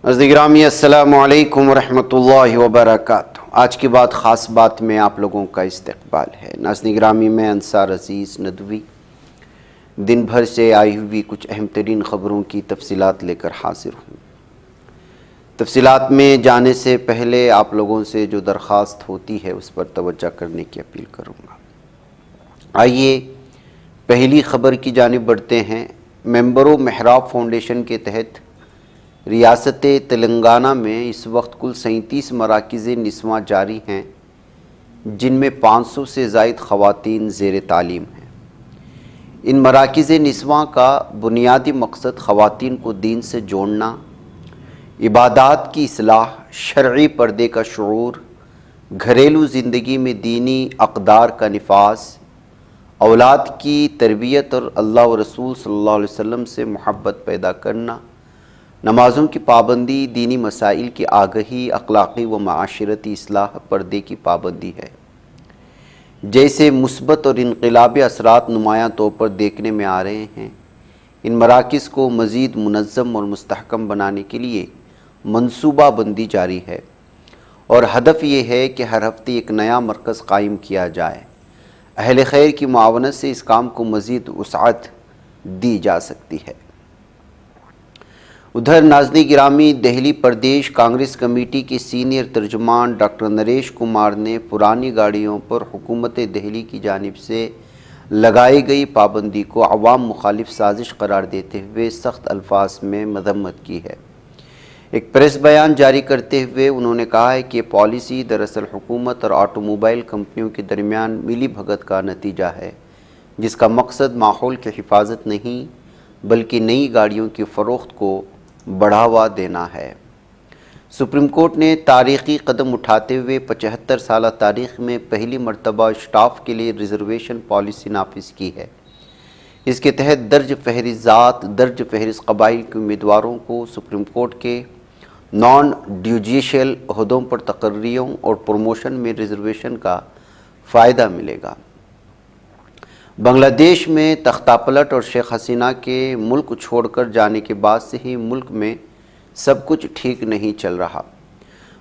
عزیز گرامی السلام علیکم ورحمۃ اللہ وبرکاتہ۔ آج کی بات خاص بات میں آپ لوگوں کا استقبال ہے۔ ناظرین گرامی، میں انصار عزیز ندوی دن بھر سے آئی ہوئی کچھ اہم ترین خبروں کی تفصیلات لے کر حاضر ہوں۔ تفصیلات میں جانے سے پہلے آپ لوگوں سے جو درخواست ہوتی ہے اس پر توجہ کرنے کی اپیل کروں گا۔ آئیے پہلی خبر کی جانب بڑھتے ہیں۔ ممبروں محراب فاؤنڈیشن کے تحت ریاست تلنگانہ میں اس وقت کل 37 مراکز نسواں جاری ہیں، جن میں 500 سے زائد خواتین زیر تعلیم ہیں۔ ان مراکز نسواں کا بنیادی مقصد خواتین کو دین سے جوڑنا، عبادات کی اصلاح، شرعی پردے کا شعور، گھریلو زندگی میں دینی اقدار کا نفاذ، اولاد کی تربیت اور اللہ و رسول صلی اللہ علیہ وسلم سے محبت پیدا کرنا، نمازوں کی پابندی، دینی مسائل کی آگہی، اخلاقی و معاشرتی اصلاح، پردے کی پابندی ہے۔ جیسے مثبت اور انقلابی اثرات نمایاں طور پر دیکھنے میں آ رہے ہیں، ان مراکز کو مزید منظم اور مستحکم بنانے کے لیے منصوبہ بندی جاری ہے، اور ہدف یہ ہے کہ ہر ہفتے ایک نیا مرکز قائم کیا جائے۔ اہل خیر کی معاونت سے اس کام کو مزید وسعت دی جا سکتی ہے۔ ادھر ناظرین گرامی، دہلی پردیش کانگریس کمیٹی کے سینئر ترجمان ڈاکٹر نریش کمار نے پرانی گاڑیوں پر حکومت دہلی کی جانب سے لگائی گئی پابندی کو عوام مخالف سازش قرار دیتے ہوئے سخت الفاظ میں مذمت کی ہے۔ ایک پریس بیان جاری کرتے ہوئے انہوں نے کہا ہے کہ یہ پالیسی دراصل حکومت اور آٹو موبائل کمپنیوں کے درمیان ملی بھگت کا نتیجہ ہے، جس کا مقصد ماحول کی حفاظت نہیں بلکہ نئی گاڑیوں کی فروخت کو بڑھاوا دینا ہے۔ سپریم کورٹ نے تاریخی قدم اٹھاتے ہوئے 75 سالہ تاریخ میں پہلی مرتبہ اسٹاف کے لیے ریزرویشن پالیسی نافذ کی ہے۔ اس کے تحت درج فہرست ذات، درج فہرست قبائل کے امیدواروں کو سپریم کورٹ کے نان جوڈیشل عہدوں پر تقرریوں اور پروموشن میں ریزرویشن کا فائدہ ملے گا۔ بنگلہ دیش میں تختہ پلٹ اور شیخ حسینہ کے ملک چھوڑ کر جانے کے بعد سے ہی ملک میں سب کچھ ٹھیک نہیں چل رہا۔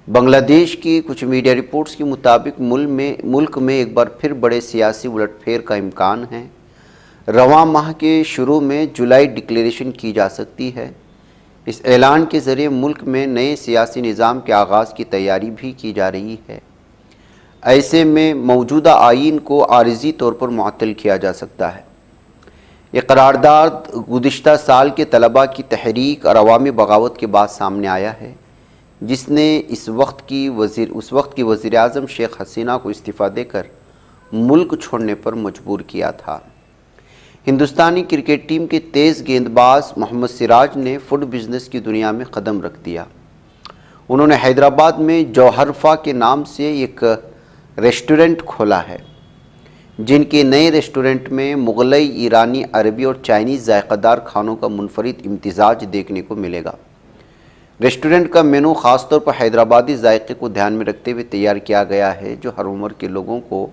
بنگلہ دیش کی کچھ میڈیا رپورٹس کے مطابق ملک میں ایک بار پھر بڑے سیاسی الٹ پھیر کا امکان ہے۔ رواں ماہ کے شروع میں جولائی ڈکلیریشن کی جا سکتی ہے۔ اس اعلان کے ذریعے ملک میں نئے سیاسی نظام کے آغاز کی تیاری بھی کی جا رہی ہے۔ ایسے میں موجودہ آئین کو عارضی طور پر معطل کیا جا سکتا ہے۔ یہ قرارداد گزشتہ سال کے طلباء کی تحریک اور عوامی بغاوت کے بعد سامنے آیا ہے، جس نے اس وقت کی وزیر اعظم شیخ حسینہ کو استعفیٰ دے کر ملک چھوڑنے پر مجبور کیا تھا۔ ہندوستانی کرکٹ ٹیم کے تیز گیند باز محمد سراج نے فوڈ بزنس کی دنیا میں قدم رکھ دیا۔ انہوں نے حیدرآباد میں جوہرفا کے نام سے ایک ریسٹورنٹ کھولا ہے، جن کے نئے ریسٹورنٹ میں مغلئی، ایرانی، عربی اور چائنیز ذائقہ دار کھانوں کا منفرد امتزاج دیکھنے کو ملے گا۔ ریسٹورنٹ کا مینو خاص طور پر حیدرآبادی ذائقے کو دھیان میں رکھتے ہوئے تیار کیا گیا ہے، جو ہر عمر کے لوگوں کو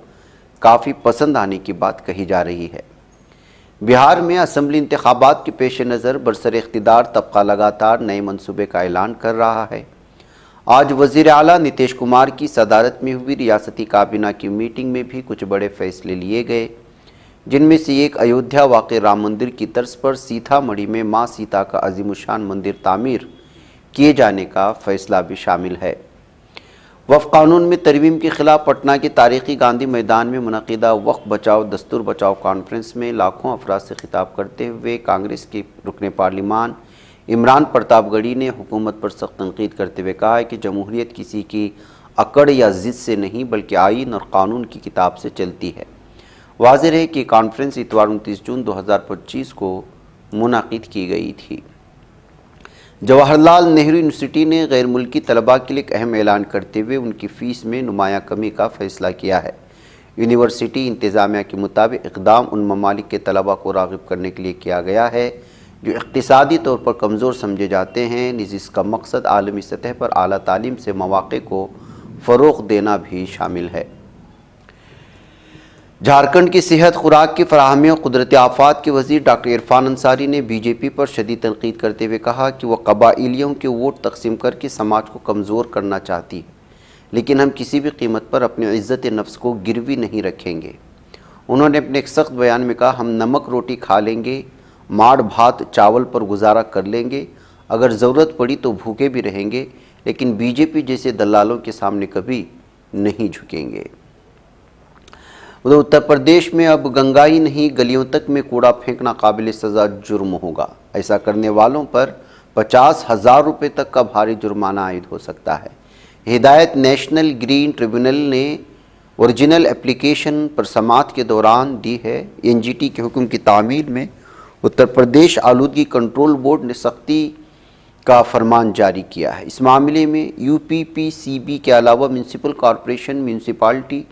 کافی پسند آنے کی بات کہی جا رہی ہے۔ بہار میں اسمبلی انتخابات کے پیش نظر برسر اقتدار طبقہ لگاتار نئے منصوبے کا اعلان کر رہا ہے۔ آج وزیر اعلیٰ نتیش کمار کی صدارت میں ہوئی ریاستی کابینہ کی میٹنگ میں بھی کچھ بڑے فیصلے لیے گئے، جن میں سے ایک ایودھیا واقع رام مندر کی طرز پر سیتا مڑھی میں ماں سیتا کا عظیم الشان مندر تعمیر کیے جانے کا فیصلہ بھی شامل ہے۔ وقف قانون میں ترمیم کے خلاف پٹنہ کے تاریخی گاندھی میدان میں منعقدہ وقف بچاؤ دستور بچاؤ کانفرنس میں لاکھوں افراد سے خطاب کرتے ہوئے کانگریس کے رکن پارلیمان عمران پرتاپ گڑھی نے حکومت پر سخت تنقید کرتے ہوئے کہا ہے کہ جمہوریت کسی کی اکڑ یا ضد سے نہیں بلکہ آئین اور قانون کی کتاب سے چلتی ہے۔ واضح ہے کہ کانفرنس اتوار 29 جون 2025 کو منعقد کی گئی تھی۔ جواہر لال نہرو یونیورسٹی نے غیر ملکی طلباء کے لیے ایک اہم اعلان کرتے ہوئے ان کی فیس میں نمایاں کمی کا فیصلہ کیا ہے۔ یونیورسٹی انتظامیہ کے مطابق اقدام ان ممالک کے طلباء کو راغب کرنے کے لیے کیا گیا ہے جو اقتصادی طور پر کمزور سمجھے جاتے ہیں، نیز اس کا مقصد عالمی سطح پر اعلیٰ تعلیم سے مواقع کو فروغ دینا بھی شامل ہے۔ جھارکھنڈ کی صحت، خوراک کی فراہمی اور قدرتی آفات کے وزیر ڈاکٹر عرفان انصاری نے بی جے پی پر شدید تنقید کرتے ہوئے کہا کہ وہ قبائلیوں کے ووٹ تقسیم کر کے سماج کو کمزور کرنا چاہتی ہے، لیکن ہم کسی بھی قیمت پر اپنی عزت نفس کو گروی نہیں رکھیں گے۔ انہوں نے اپنے ایک سخت بیان میں کہا، ہم نمک روٹی کھا لیں گے، ماڑ بھات چاول پر گزارا کر لیں گے، اگر ضرورت پڑی تو بھوکے بھی رہیں گے، لیکن بی جے پی جیسے دلالوں کے سامنے کبھی نہیں جھکیں گے۔ ادھر اتر پردیش میں اب گنگا ہی نہیں، گلیوں تک میں کوڑا پھینکنا قابل سزا جرم ہوگا۔ ایسا کرنے والوں پر 50,000 روپے تک کا بھاری جرمانہ عائد ہو سکتا ہے۔ ہدایت نیشنل گرین ٹریبیونل نے اوریجنل اپلیکیشن پر سماعت کے دوران دی ہے۔ این جی ٹی کے حکم کی تعمیل میں اتر پردیش آلودگی کنٹرول بورڈ نے سختی کا فرمان جاری کیا ہے۔ اس معاملے میں یو پی پی سی بی کے علاوہ میونسپل کارپوریشن، میونسپالٹی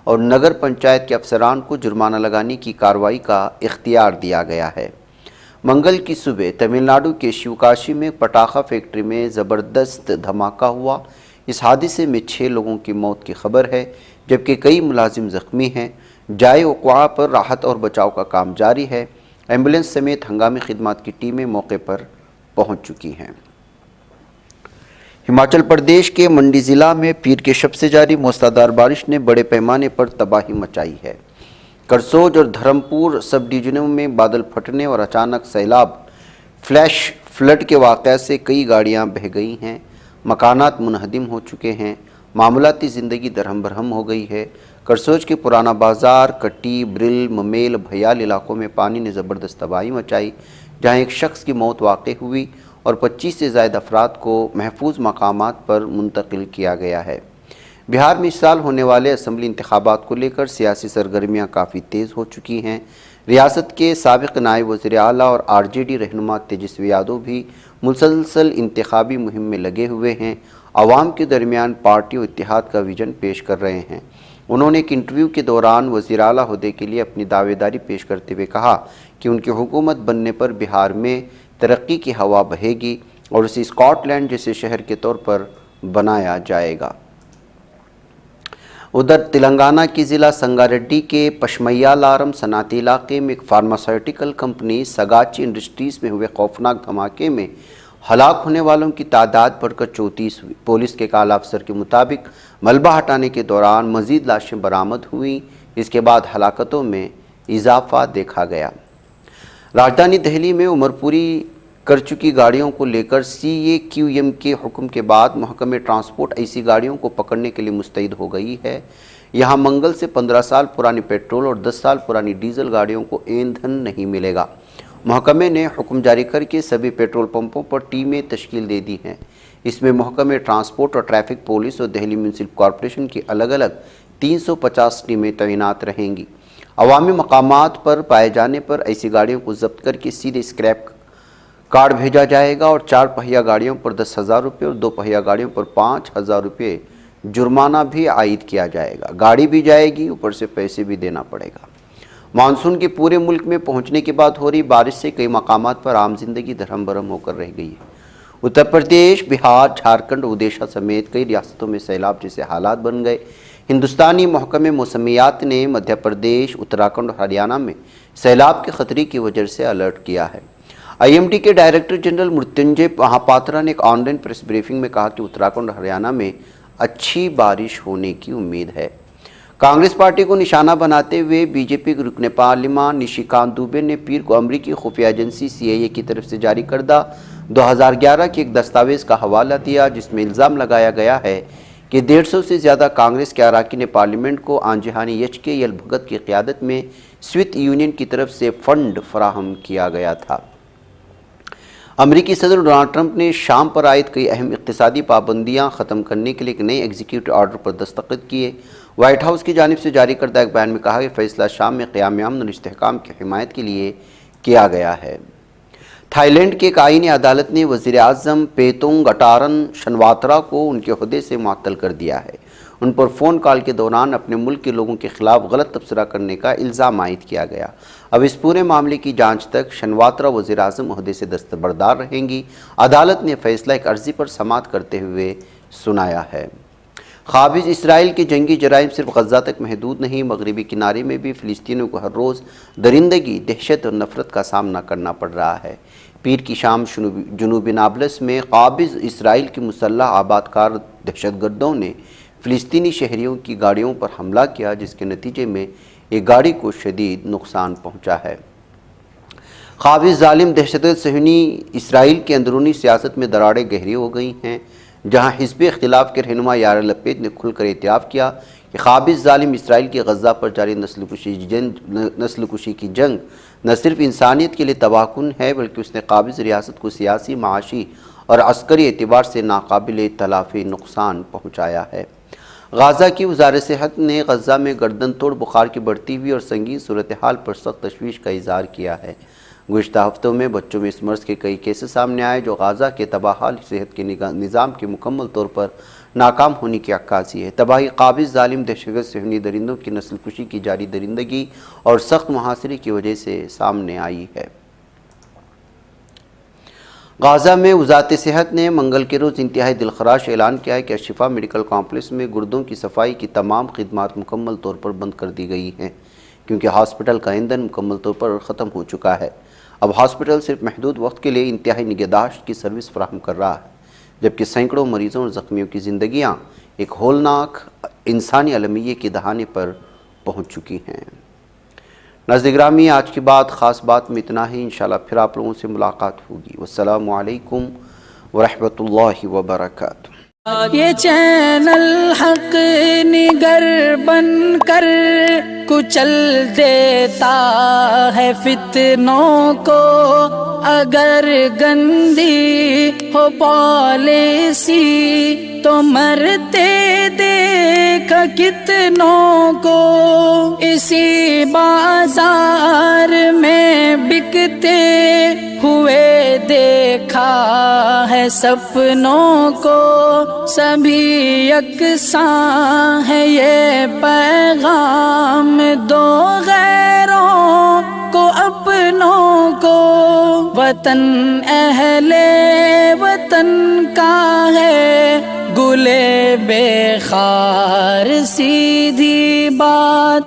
اور نگر پنچایت کے افسران کو جرمانہ لگانے کی کارروائی کا اختیار دیا گیا ہے۔ منگل کی صبح تمل ناڈو کے شیوکاشی میں پٹاخہ فیکٹری میں زبردست دھماکہ ہوا۔ اس حادثے میں 6 لوگوں کی موت کی خبر ہے، جبکہ کئی ملازم زخمی ہیں۔ جائے وقوع پر راحت اور بچاؤ کا کام جاری ہے۔ ایمبولینس سمیت ہنگامی خدمات کی ٹیمیں موقع پر پہنچ چکی ہیں۔ ہماچل پردیش کے منڈی ضلع میں پیر کے شب سے جاری موسلادھار بارش نے بڑے پیمانے پر تباہی مچائی ہے۔ کرسوج اور دھرمپور سب ڈویژنوں میں بادل پھٹنے اور اچانک سیلاب فلیش فلڈ کے واقعہ سے کئی گاڑیاں بہہ گئی ہیں، مکانات منہدم ہو چکے ہیں، معاملاتی زندگی درہم برہم ہو گئی ہے۔ کرسوج کے پرانا بازار، کٹی، برل، ممیل، بھیال علاقوں میں پانی نے زبردست تباہی مچائی، جہاں ایک شخص کی موت واقع ہوئی اور 25 سے زائد افراد کو محفوظ مقامات پر منتقل کیا گیا ہے۔ بہار میں اس سال ہونے والے اسمبلی انتخابات کو لے کر سیاسی سرگرمیاں کافی تیز ہو چکی ہیں۔ ریاست کے سابق نائب وزیر اعلیٰ اور آر جے ڈی رہنما تیجسوی یادو بھی مسلسل انتخابی مہم میں لگے ہوئے ہیں، عوام کے درمیان پارٹی و اتحاد کا ویژن پیش کر رہے ہیں۔ انہوں نے ایک انٹرویو کے دوران وزیر اعلیٰ عہدے کے لیے اپنی دعوے داری پیش کرتے ہوئے کہا کہ ان کی حکومت بننے پر بہار میں ترقی کی ہوا بہے گی اور اسے اسکاٹ لینڈ جیسے شہر کے طور پر بنایا جائے گا۔ ادھر تلنگانہ کی ضلع سنگاریڈی کے پشمیالارم صنعتی علاقے میں ایک فارماسیوٹیکل کمپنی سگاچی انڈسٹریز میں ہوئے خوفناک دھماکے میں ہلاک ہونے والوں کی تعداد بڑھ کر 34 ہوئی۔ پولیس کے ایک اعلیٰ افسر کے مطابق ملبہ ہٹانے کے دوران مزید لاشیں برآمد ہوئیں، اس کے بعد ہلاکتوں میں اضافہ دیکھا گیا۔ راجدھانی دہلی میں عمر پوری کر چکی گاڑیوں کو لے کر سی اے کیو ایم کے حکم کے بعد محکمہ ٹرانسپورٹ ایسی گاڑیوں کو پکڑنے کے لیے مستعد ہو گئی ہے۔ یہاں منگل سے 15 سال پرانی پیٹرول اور 10 سال پرانی ڈیزل گاڑیوں کو ایندھن نہیں ملے گا۔ محکمے نے حکم جاری کر کے سبھی پیٹرول پمپوں پر ٹیمیں تشکیل دے دی ہیں۔ اس میں محکمہ ٹرانسپورٹ اور ٹریفک پولیس اور دہلی میونسپل کارپوریشن کی الگ الگ 350 ٹیمیں تعینات رہیں گی۔ عوامی مقامات پر پائے جانے پر ایسی گاڑیوں کو ضبط کر کے سیدھے اسکریپ کارڈ بھیجا جائے گا اور 4 پہیہ گاڑیوں پر 10,000 روپے اور 2 پہیہ گاڑیوں پر 5,000 روپے جرمانہ بھی عائد کیا جائے گا۔ گاڑی بھی جائے گی، اوپر سے پیسے بھی دینا پڑے گا۔ مانسون کے پورے ملک میں پہنچنے کے بعد ہو رہی بارش سے کئی مقامات پر عام زندگی درہم برہم ہو کر رہ گئی ہے۔ اتر پردیش، بہار، جھارکھنڈ، اڈیشہ سمیت کئی ریاستوں میں سیلاب جیسے حالات بن گئے۔ ہندوستانی محکمہ موسمیات نے مدھیہ پردیش، اتراکھنڈ اور ہریانہ میں سیلاب کے خطرے کی وجہ سے الرٹ کیا ہے۔ آئی ایم ڈی کے ڈائریکٹر جنرل مرتنجے مہاپاترا نے ایک آن لائن پریس بریفنگ میں کہا کہ اتراکھنڈ اور ہریانہ میں اچھی بارش ہونے کی امید ہے۔ کانگریس پارٹی کو نشانہ بناتے ہوئے بی جے پی کے رکن پارلیمان نشیکانت دوبے نے پیر کو امریکی خفیہ ایجنسی سی آئی اے کی طرف سے جاری کردہ 2011 کے ایک دستاویز کا حوالہ دیا، جس میں الزام لگایا گیا ہے کہ 150 سے زیادہ کانگریس کے اراکین پارلیمنٹ کو آنجہانی ایچ کے یل بھگت کی قیادت میں سوویت یونین کی طرف سے فنڈ فراہم کیا گیا تھا۔ امریکی صدر ڈونلڈ ٹرمپ نے شام پر عائد کئی اہم اقتصادی پابندیاں ختم کرنے کے لیے ایک نئے ایگزیکٹو آرڈر پر دستخط کیے۔ وائٹ ہاؤس کی جانب سے جاری کردہ ایک بیان میں کہا کہ فیصلہ شام میں قیام امن اور استحکام کی حمایت کے لیے کیا گیا ہے۔ تھائی لینڈ کی ایک آئینی عدالت نے وزیر اعظم پیتونگ اٹارن شنواترا کو ان کے عہدے سے معطل کر دیا ہے۔ ان پر فون کال کے دوران اپنے ملک کے لوگوں کے خلاف غلط تبصرہ کرنے کا الزام عائد کیا گیا۔ اب اس پورے معاملے کی جانچ تک شنواترا وزیر اعظم عہدے سے دستبردار رہیں گی۔ عدالت نے فیصلہ ایک عرضی پر سماعت کرتے ہوئے سنایا ہے۔ قابض اسرائیل کے جنگی جرائم صرف غزہ تک محدود نہیں، مغربی کنارے میں بھی فلسطینیوں کو ہر روز درندگی، دہشت اور نفرت کا سامنا کرنا پڑ رہا ہے۔ پیر کی شام جنوبی نابلس میں قابض اسرائیل کے مسلح آباد کار دہشت گردوں نے فلسطینی شہریوں کی گاڑیوں پر حملہ کیا، جس کے نتیجے میں ایک گاڑی کو شدید نقصان پہنچا ہے۔ قابض ظالم دہشتگرد صہیونی اسرائیل کی اندرونی سیاست میں دراڑیں گہری ہو گئی ہیں، جہاں حزب اختلاف کے رہنما یار لپید نے کھل کر اعتراف کیا کہ قابض ظالم اسرائیل کی غزہ پر جاری نسل کشی کی جنگ نہ صرف انسانیت کے لیے تباہ کن ہے، بلکہ اس نے قابض ریاست کو سیاسی، معاشی اور عسکری اعتبار سے ناقابل تلافی نقصان پہنچایا ہے۔ غزہ کی وزارت صحت نے غزہ میں گردن توڑ بخار کی بڑھتی ہوئی اور سنگین صورتحال پر سخت تشویش کا اظہار کیا ہے۔ گزشتہ ہفتوں میں بچوں میں اس مرض کے کئی کیسز سامنے آئے، جو غزہ کے تباہحال صحت کے نظام کے مکمل طور پر ناکام ہونے کی عکاسی ہے۔ تباہی قابض ظالم دہشتگرد صہیونی درندوں کی نسل کشی کی جاری درندگی اور سخت محاصرے کی وجہ سے سامنے آئی ہے۔ غزہ میں وزارت صحت نے منگل کے روز انتہائی دلخراش اعلان کیا ہے کہ الشفا میڈیکل کمپلیکس میں گردوں کی صفائی کی تمام خدمات مکمل طور پر بند کر دی گئی ہیں، کیونکہ ہاسپٹل کا ایندھن مکمل طور پر ختم ہو چکا ہے۔ اب ہاسپٹل صرف محدود وقت کے لیے انتہائی نگہداشت کی سروس فراہم کر رہا ہے، جبکہ سینکڑوں مریضوں اور زخمیوں کی زندگیاں ایک ہولناک انسانی المیے کے دہانے پر پہنچ چکی ہیں۔ ناظرین گرامی، آج کی بات خاص بات میں اتنا ہی۔ انشاءاللہ پھر آپ لوگوں سے ملاقات ہوگی۔ والسلام علیکم ورحمۃ اللہ وبرکاتہ۔ یہ چینل حق نگر بن کر کچل دیتا ہے فتنوں کو، اگر گندی ہو پالیسی تو مرتے دیکھا کتنوں کو، اسی بازار میں بکتے ہوئے دیکھا ہے سپنوں کو، سبھی یکساں ہے یہ پیغام دو غیروں کو اپنوں کو، وطن اہل وطن کا ہے گلے بے خار، سیدھی بات